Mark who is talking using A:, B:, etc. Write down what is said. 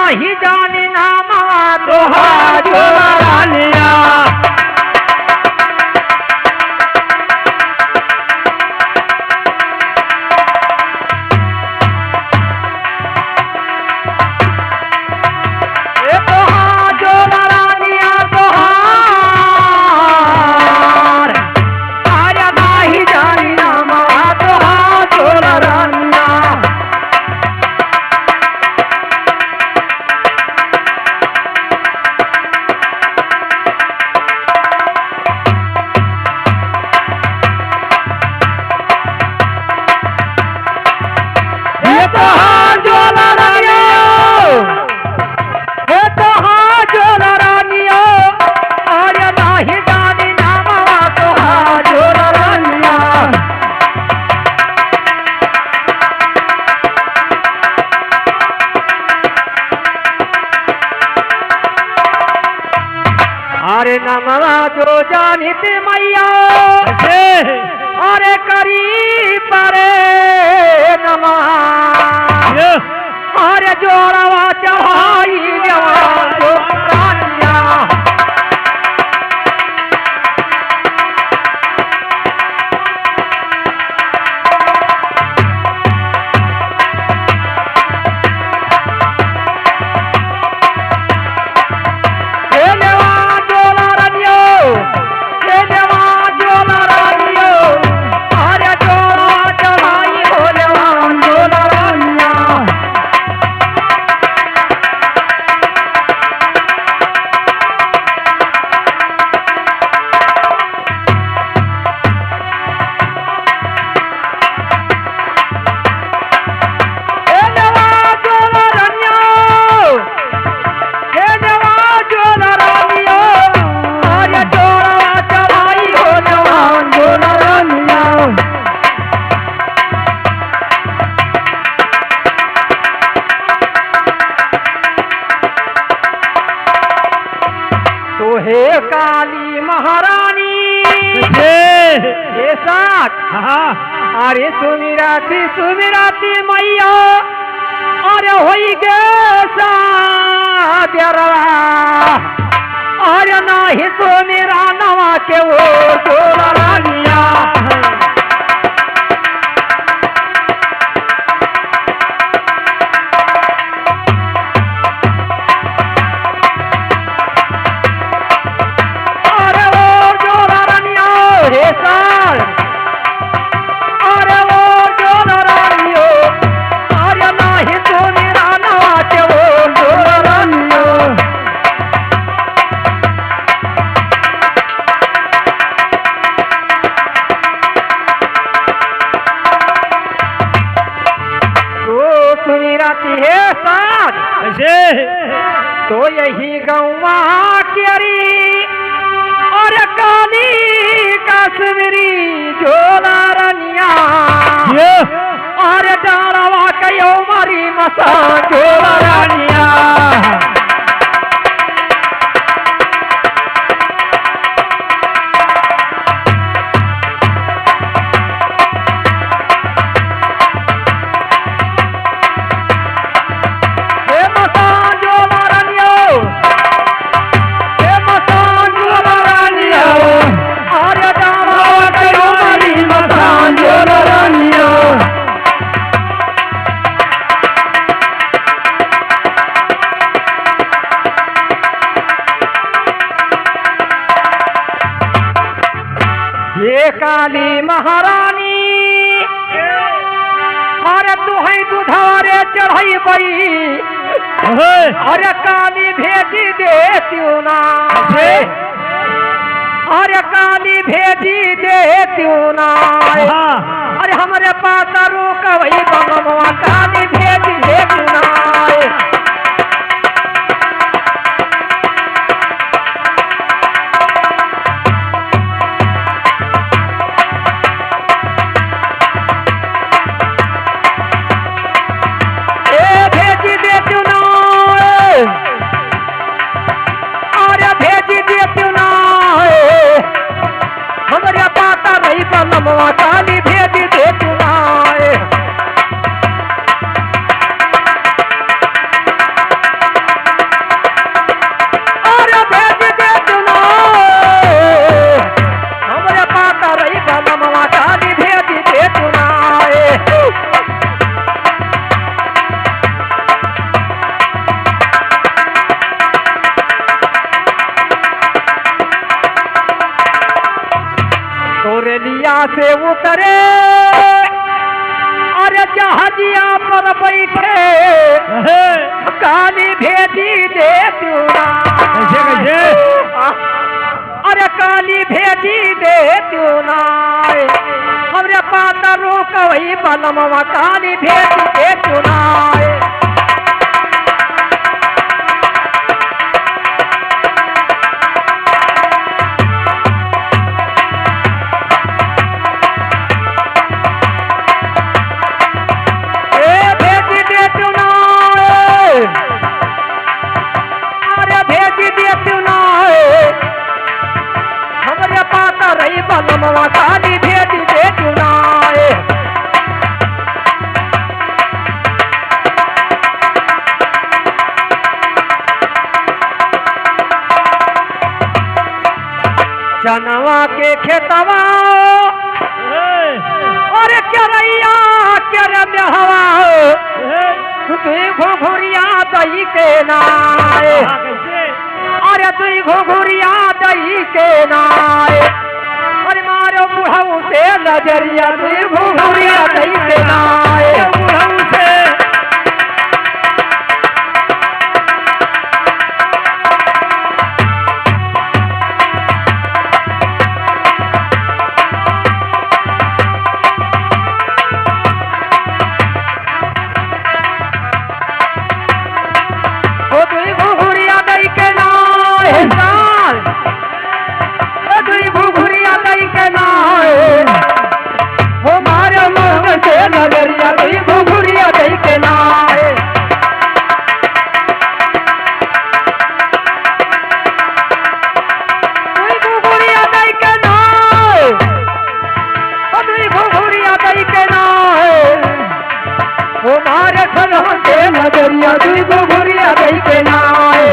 A: नाही जानी नामा तोहारो रानिया अरे नमवा जो जानित मैया अरे करी परे नमा अरे जोड़वा चढ़ाई जो रानिया हे काली महारानी हे साथ अरे सुमिराती मैया अरे होई गे साद्यरवा अरे नाही सुमिरा नवा के वो जोड़ा रानिया तो यही गौवा केरी और काली कश्मीरी झोला रनिया और डालवा कयो मारी मसा झोला रनिया ये काली महारानी अरे तुहई दुधारे चढ़ई बई अरे काली भेजी देती ना अरे काली भेजी देती ना अरे हमारे पास रोक वही बंगवा काली भेजी देती ना काली भेजी देती ना तोरे लिया से उतरे अरे जहाजिया पर बैठे काली भेजी दे तुना अरे काली भेजी दे तुना हमरे पाता रोक वही बलमवा काली भेजी दे तुना बलमवा काली भेजी दे चुनाए चनवा के खेतवा और केरैया केरे में हवा तू घुघुरिया दही के नाए अरे तू घुघुरिया दही के नाए मारो बुढ़ऊ से नजरिया घुघुरिया दही के नाए बुढ़ऊ से ओ तू घुघुरिया दही के नाए घुघुरिया दही के नाए वो मारे मुँह से नजरिया घुघुरिया दही के नाए घुघुरिया दही के नाए घुघुरिया दही के नाए वो मारे मुँह से नजरिया घुघुरिया दही के नाए